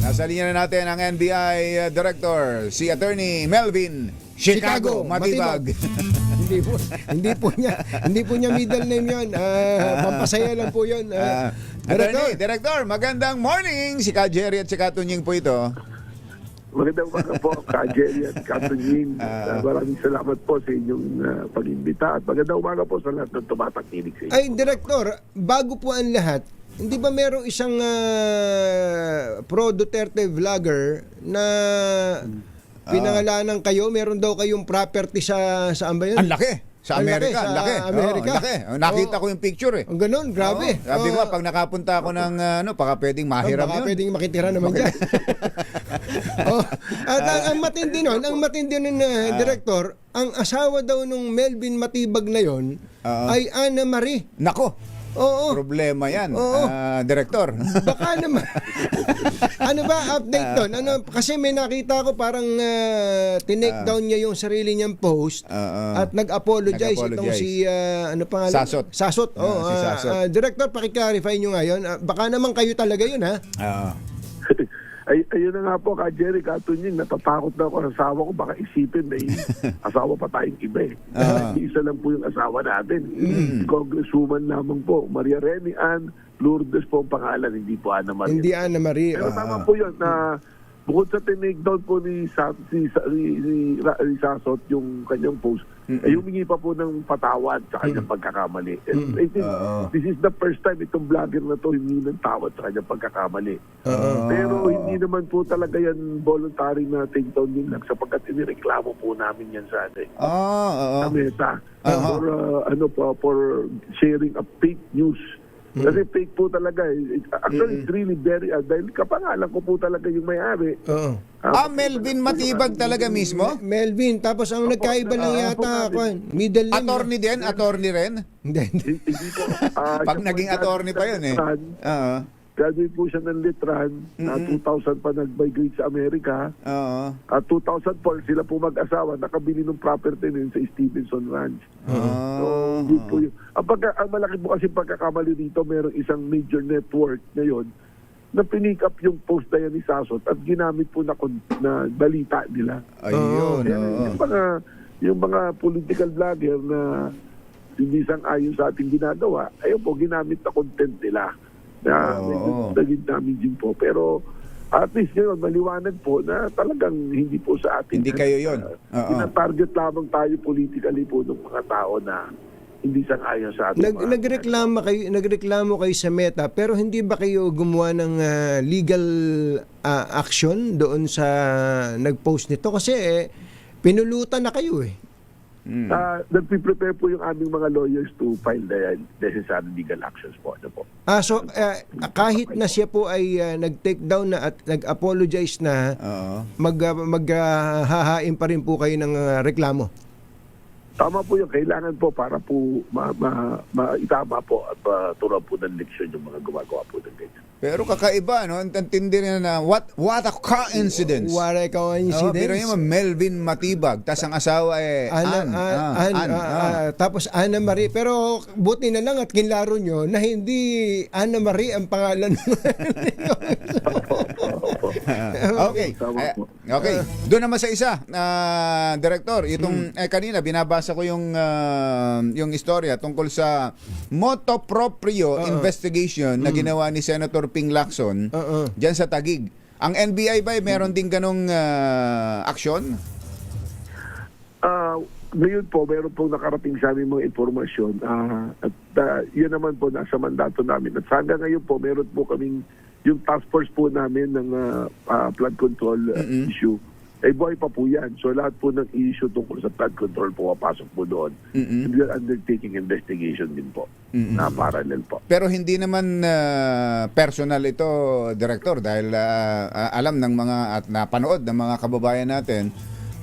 Nasa linya na natin ang NBI Director, si Attorney Melvin Chicago Matibag. hindi po niya middle name 'yon. Pampasaya lang po 'yon. Director, magandang morning. Si Ka Jerry at si Ka Tunying po ito. Magandang umaga po, Ka Jerry at Ka Tunying. Maraming salamat po sa inyong pag-imbita at magandang umaga po sa lahat ng tumatakinig sa inyo. Ay, Director, bago po ang lahat, hindi ba merong isang pro-Duterte vlogger na pinangalanan kayo? Meron daw kayong property saan ba yun? Ang laki. Sa Amerika. Sa laki. Amerika. Laki. Nakita ko yung picture eh. Ang ganun, grabe. Sabi ko, pag nakapunta ako ng baka pwedeng mahiram baka yun. pwedeng makitira naman dyan. At ang matindi nun, Director, ang asawa daw nung Melvin Matibag na yon ay Ana Marie. Nako. Oo. Problema yan, Oo. Director. Baka naman. Ano ba update doon? Kasi may nakita ko parang tinake down niya yung sarili niyang post at nag-apologize itong si ano pangalan? Sasot. Sasot. Si Sasot. Director, paki-clarify niyo ngayon. Baka naman kayo talaga yun, ha? Ayun na nga po, Ka Jerry, Ka Tunying, natatakot na ako sa asawa ko. Baka isipin na asawa pa tayong iba eh. Isa lang po yung asawa natin. Congresswoman lamang po. Maria Reni Ann Lourdes po ang pangalan, hindi po Ana Maria. Hindi Ana Marie. Pero tama po yun na bukod sa tinake down po ni Sasot yung kanyang post, ay humingi pa po ng patawad sa kanyang pagkakamali. And I think this is the first time itong vlogger na to humingi ng tawad sa kanyang pagkakamali. Pero hindi naman po talaga yan voluntary na take down din lang sapagkat inireklamo po namin yan sa sa Meta for sharing a fake news. Kasi fake po talaga eh. Actually, it's really very, dahil kapangalan ko po talaga yung may-ari. Melvin Matibag talaga mismo? Melvin, tapos ang nagkaiba lang yata, middle name. Attorney rin? Hindi. Hindi po. Pag naging attorney pa yun eh. Graduate po siya ng Letran. 2000 pa nag-migrate sa Amerika. At 2004, sila po mag-asawa, nakabili ng property nun sa Stevenson Ranch. So, yun po yun. Ang malaki po kasi pagkakamali dito, mayroong isang major network ngayon na pinick up yung post na yan ni Sasot at ginamit po na balita nila. Ayun. Yung mga political vlogger na hindi sang-ayon sa ating ginagawa, ayun po, ginamit na content nila. Naging damaging po. Pero at least ngayon, maliwanag po na talagang hindi po sa atin. Hindi kayo yun. Tina-target lamang tayo politically po ng mga tao na hindi sang-ayon sa atin. Nagreklamo kayo sa Meta, pero hindi ba kayo gumawa ng legal action doon sa nag-post nito? Kasi pinulutan na kayo eh. Nagpiprepare po yung aming mga lawyers to file the necessary legal actions po. Ano po. So, kahit na siya po ay nag-take down na at nag-apologize na, maghahain pa rin po kayo ng reklamo? Tama po yung kailangan po para po maitama po at turuan po ng leksyon yung mga gumagawa po ng ganyan. Pero kakaiba, no? Ang tindi na what a coincidence. What a coincidence. Pero yung Melvin Matibag, tas ang asawa tapos Ana Marie. Pero buti na lang at kinlaro nyo na hindi Ana Marie ang pangalan. Okay. Doon naman sa isa, Director, itong kanina binabasa ko yung istorya tungkol sa motu proprio investigation na ginawa ni Senator Ping Lacson diyan sa Taguig. Ang NBI ba meron din ganong aksyon? Ngayon po, meron po nakarating sa amin mga informasyon at yun naman po nasa mandato namin. At hanggang ngayon po, meron po kaming yung task force po namin ng flood control issue. Buhay pa po yan. So lahat po ng issue tungkol sa flood control po papasok po doon. And we are undertaking investigation din po na parallel po. Pero hindi naman personal ito, Director, dahil alam ng mga at napanood ng mga kababayan natin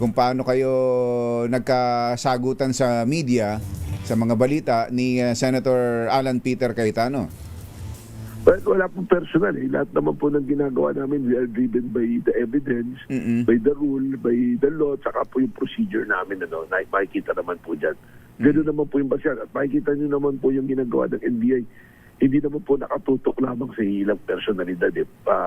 kung paano kayo nagkasagutan sa media, sa mga balita ni Senator Alan Peter Cayetano. Well, wala pong personal eh. Lahat naman po ng ginagawa namin, we are driven by the evidence, by the rule, by the law, saka po yung procedure namin. Makikita naman po dyan. Ganoon naman po yung basyan. At makikita nyo naman po yung ginagawa ng NBI. hindi naman po nakatutok lamang sa ilang personalidad.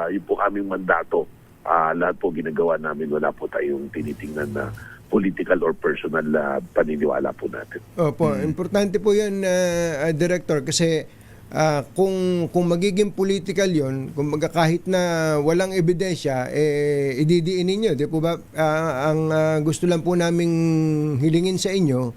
Yung po aming mandato, lahat po ginagawa namin, wala po tayong tinitingnan na political or personal paniniwala po natin. Opo, importante po 'yan, Director, kasi kung magiging political 'yon, kung kahit na walang ebidensya, ididiin ninyo, di po ba? Ang gusto lang po naming hilingin sa inyo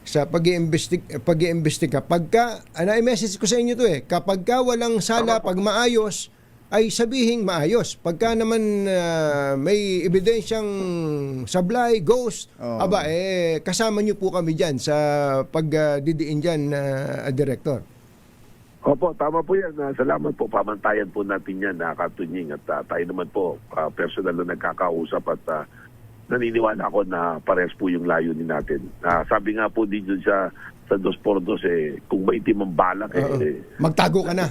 sa pag-iimbestiga, pagka, i-message ko sa inyo to kapag walang sala, pag maayos, ay sabihing maayos. Pagka naman may ebidensyang sablay, ghost, kasama nyo po kami dyan sa pagdidiin dyan, Director. Opo, tama po yan. Salamat po. Pamantayan po natin yan, Katunying. At tayo naman po, personal na nagkakausap at naniniwala ako na pares po yung layunin natin. Sabi nga po din dun sa 2x2, kung maitim ang balak, magtago ka na.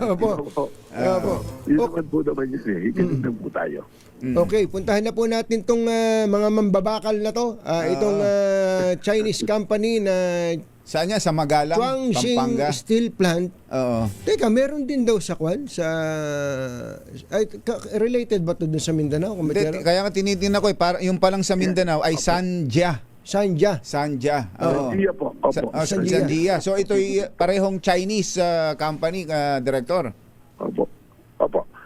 Opo. Opo. Yun naman po naman yun Ikinignan po tayo. Okay, puntahan na po natin tong mga mambabakal na to. Itong Chinese company na Saan yan? Sa Magalang, Chuanxing Pampanga? Steel Plant. Oo. Teka, meron din daw sa Kwan? Related ba to dun sa Mindanao? Kaya nga tinitingnan ko, yung palang sa Mindanao ay Sanja. Sanja. Oo. Sandia po. Opo. Sandia. So ito'y parehong Chinese company, Director. Opo.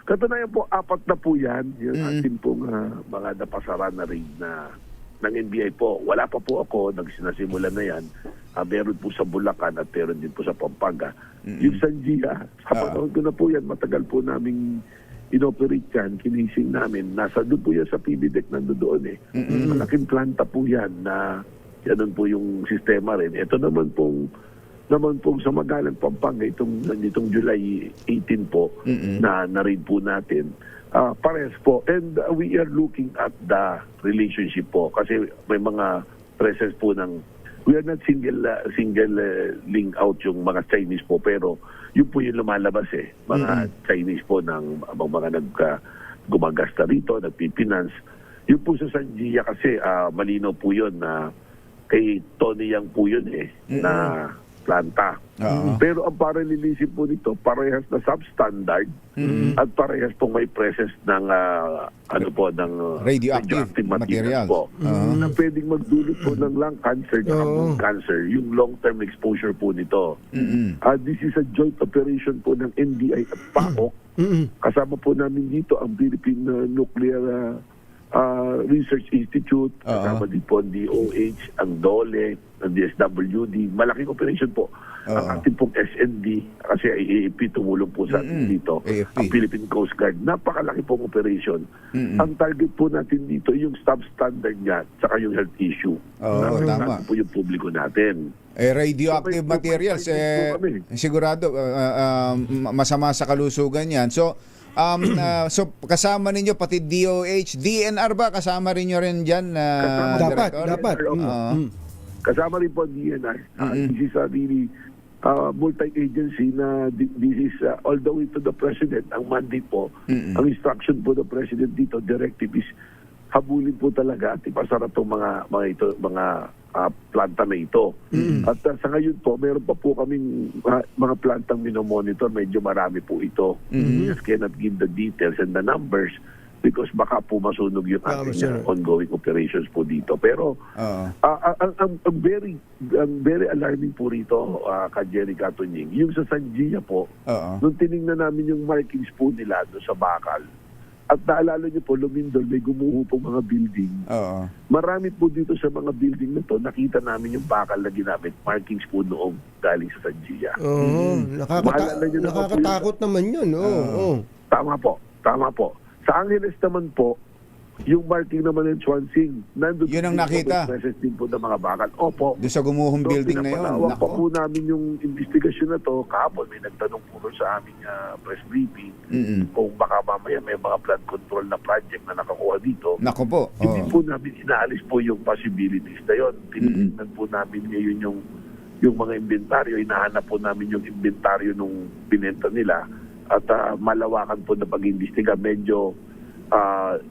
Katunayan po, 4 na po yan. Yung ating pong mga napasara na rin ng NBI po. Wala pa po ako, nagsinasimulan na yan. Meron po sa Bulacan at meron din po sa Pampanga. Yung Sanjia, sa panahon ko na po yan, matagal po naming inoperate yan, kinising namin. Nasa doon po yan sa PBDEC, nandoon Malaking planta po yan na yan po yung sistema rin. Ito naman pong sa Magalang, Pampanga, itong July 18 po, na rin po natin. Pares po. And we are looking at the relationship po kasi may mga presence po we are not link out yung mga Chinese po, pero yun po yung lumalabas mga Chinese po ng mga gumagasta rito, nagpipinance. Yun po sa Sanjia kasi malinaw po yun na kay Tony Yang po yun na planta. Pero ang parallelism po nito, parehas na substandard at parehas pong may presence ng radioactive material po na pwedeng magdulot po ng lung cancer at bone cancer, yung long-term exposure po nito. This is a joint operation po ng NBI at PAOK. Kasama po namin dito ang Philippine Nuclear Research Institute, kasama din po ang DOH, ang DOLE, ang DSWD. Malaking operation po. Ang ating pong SND, kasi ay AFP tumulong po sa atin dito. AFP. Ang Philippine Coast Guard. Napakalaki pong operation. Ang target po natin dito, yung substandard niya, saka yung health issue. Tama. Po yung publiko natin. Radioactive materials, sigurado masama sa kalusugan yan. So kasama ninyo pati DOH, DNR ba? Kasama rin nyo rin dyan? Dapat. Kasama rin po ang DNR. This is a really multi-agency na this is all the way to the President. Ang mandate po, ang instruction po the President dito, directive is habulin po talaga at ipasara itong mga planta na ito. At sa ngayon po, meron pa po kaming mga plantang minomonitor. Medyo marami po ito. Just cannot give the details and the numbers because baka po masunog yung ating ongoing operations po dito. Pero ang very alarming po rito, ka Jerry Katunying, yung sa Sanjia po, nung tinignan namin yung markings po nila doon sa bakal, at naalala niyo po, Lumindol, may gumuho po mga building. Marami po dito sa mga building na to, nakita namin yung bakal na ginamit, markings po noong galing sa Sanjia. Nakakatakot naman yun. Tama po. Sa Angeles naman po, yung marking naman ng Chuanxing, nandun yun ang nakita. Presence din po ng mga bakal. Opo. Doon sa gumuhong building na yun. Pinapalawak pa po namin yung investigasyon na to. Kahapon may nagtanong po sa aming press briefing kung baka mamaya may mga flood control na project na nakakuha dito. Nako po. Hindi po namin inaalis po yung possibilities na yun. Tinitingnan po namin ngayon yung mga inventaryo. Hinahanap po namin yung inventaryo nung binenta nila. At malawakan po na pag-imbestiga. Medyo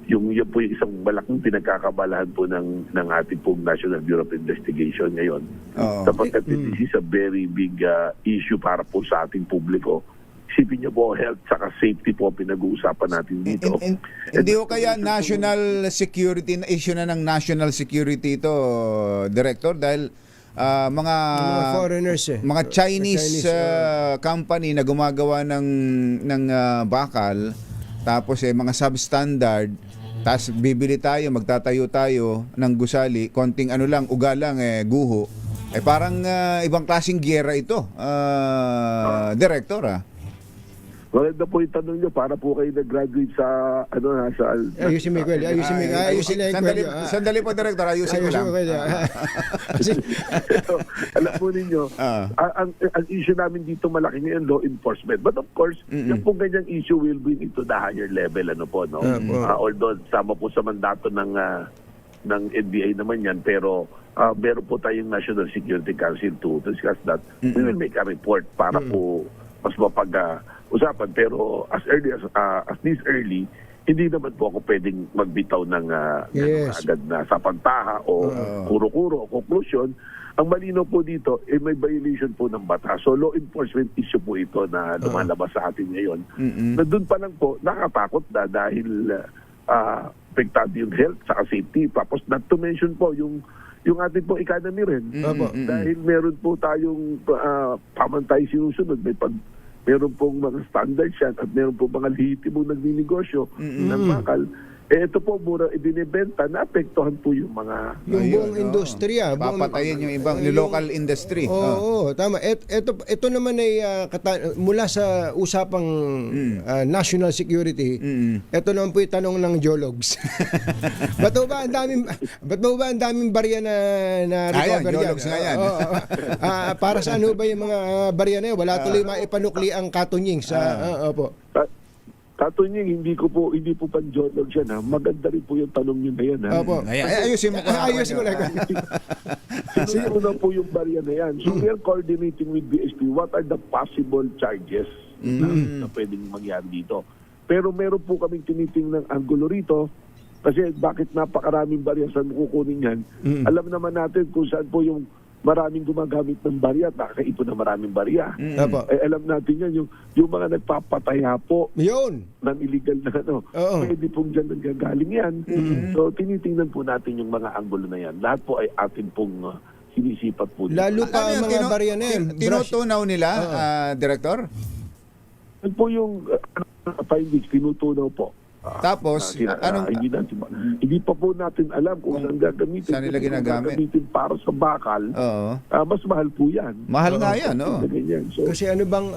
yung yun po yung isang malaking pinagkakabalahan po ng ating pong National Bureau of Investigation ngayon. Oo. Sapagkat this is a very big issue para po sa ating publiko. Isipin niyo po, health saka safety po pinag-uusapan natin dito. Hindi ko kaya national security, issue na ng national security ito, Director, dahil mga foreigners mga Chinese company na gumagawa ng bakal, tapos mga substandard, tapos bibili tayo, magtatayo tayo ng gusali, konting uga lang, guho. Parang ibang klaseng giyera ito, Director. Maganda po yung tanong nyo para po kayo nag-graduate sa Ayusin mo, Kweli. Ayusin na yung Kweli. Sandali po, Director. Ayusin ko lang. Alam po ninyo, ang issue namin dito malaki ngayon, law enforcement. But of course, yung pong ganyang issue will bring into the higher level. Although sama po sa mandato ng NBI naman yan, pero meron po tayong National Security Council to discuss that. We will make a report para po mas usapan, pero as this early, hindi naman po ako pwedeng magbitaw ng agad na sapantaha o kuro-kuro o conclusion. Ang malinaw po dito, may violation po ng batas. So law enforcement issue po ito na lumalabas sa atin ngayon. Na doon pa lang po, nakatakot na dahil apektado yung health sa safety. Tapos not to mention po yung ating pong economy rin. Dahil meron po tayong pamantay sinusunod. Meron pong mga standards yan at meron pong mga lehitimong nagninegosyo ng bakal. Ito po mura ibinibenta na apektuhan po yung mga buong industriya, papatayin yung ibang local industry. Oo, tama. Ito naman ay mula sa usapang national security. Ito naman po yung tanong ng geologs. Ba't ba ang daming barya na recover geologs nga yan. Para saan ba yung mga barya na yun? Wala tuloy maipanukli ang katunying sa opo. Katunying, hindi po pan-geolog siya. Maganda rin po yung tanong nyo na yan. Opo. Ayusin mo. Ayusin mo lang. Siguro na po yung barya na yan. So we are coordinating with BSP. What are the possible charges na pwedeng mangyari dito? Pero meron po kaming tinitingnan ng angulo rito kasi bakit napakaraming barya saan kukunin yan. Alam naman natin kung saan po yung maraming gumagamit ng barya at nakakaipon na maraming barya. Alam natin yan, yung mga nagpapataya po yun ng illegal na pwede pong dyan nanggagaling yan. So tinitingnan po natin yung mga anggulo na yan. Lahat po ay atin pong sinisipat po. Lalo pa ang mga barya na yan. Tinutunaw nila, Director? Yan po yung findings, tinutunaw po. Tapos, hindi pa po natin alam kung saan gagamitin. Saan nila ginagamit? Gagamitin para sa bakal. Mas mahal po yan. Mahal nga yan, So, kasi ano bang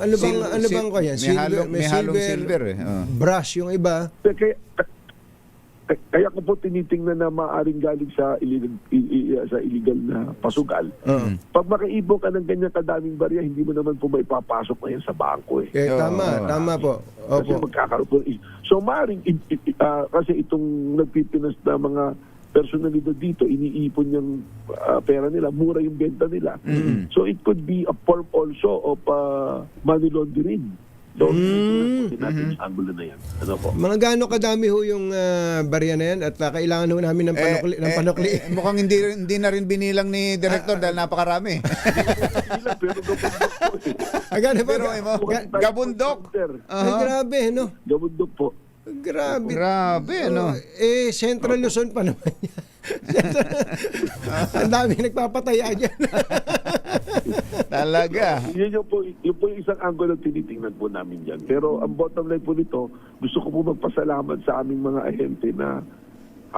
kaya? May halong silver brass yung iba. Kaya ko po tinitingnan na maaaring galing sa illegal na pasugal. Pag makaibok ka ng ganyan kadaming barya, hindi mo naman po maipapasok ngayon sa bangko. Tama po. Kasi magkakaroon po. So maaaring, kasi itong nagpipinas na mga personalidad dito, iniipon yung pera nila, mura yung benta nila. So it could be a form also of money laundering. So, natin ang angulo na yan. Ano po? Mga gaano kadami ho yung barya na yan at kailangan ho namin ng panukli. Mukhang hindi na rin binilang ni Director dahil napakarami. Pero Gabundok. Ay, grabe, no? Gabundok po. Grabe, no? Central Luzon pa naman yan. Ang dami nagpapataya dyan. Talaga. Yun po yung isang angulo tinitingnan po namin dyan. Pero ang bottom line po nito, gusto ko po magpasalamat sa aming mga ahente na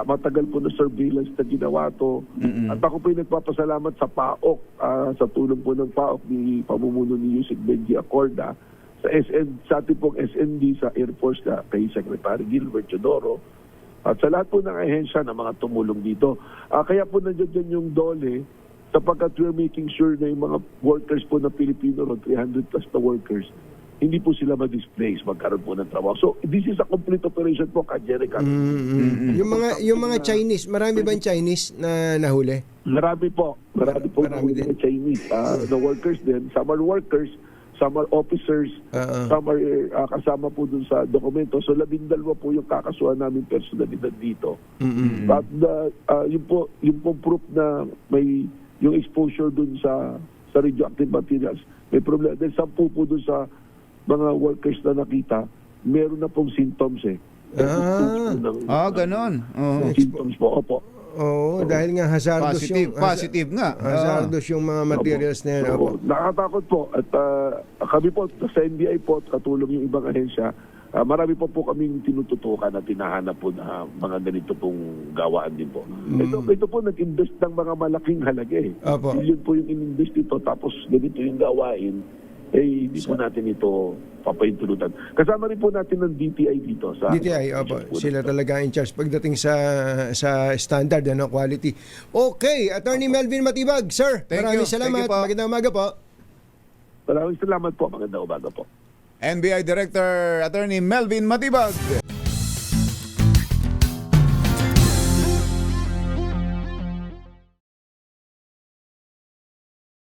matagal po na surveillance na ginawa to. At ako po yung nagpapasalamat sa PAOK, sa tulong po ng PAOK ni pamumuno ni Yusek Benji Acorda, sa ating pong SND, sa Air Force na kay Secretary Gilbert Teodoro, at sa lahat po ng ahensya na mga tumulong dito. Kaya po nandiyan yung DOLE, sapagkat we're making sure na yung mga workers po na Pilipino, 300 plus na workers, hindi po sila ma-displace, magkaroon po ng trabaho. So, this is a complete operation po, Kajerica. Yung mga Chinese, marami ba yung Chinese na nahuli? Marami po. Marami din. Chinese. The workers din, summer workers, some are officers, some are kasama po dun sa dokumento. So 12 po yung kakasuhan namin personalidad dito. But yung po proof na may yung exposure dun sa radioactive materials, may problema. Then 10 po dun sa mga workers na nakita, meron na pong symptoms eh. Ganon. Symptoms po, opo. Oo, dahil nga hazardous Positive nga. hazardous yung mga materials na yan. So, Opo. nakakatakot po. At kami po sa NBI po, katulong yung ibang ahensya, marami po kaming tinututukan at tinahanap po na mga ganito pong gawaan din po. Ito po nag-invest ng mga malaking halaga eh. Opo. Yun po yung in-invest dito, tapos ganito yung gawain, hindi po natin ito papahintulutan. Kasama rin po natin ng DTI dito. DTI, opo. Sila talaga in charge pagdating sa standard, quality. Okay, Attorney Melvin Matibag, sir. Maraming salamat. Magandang umaga po. Maraming salamat po. Magandang umaga po. NBI Director Attorney Melvin Matibag.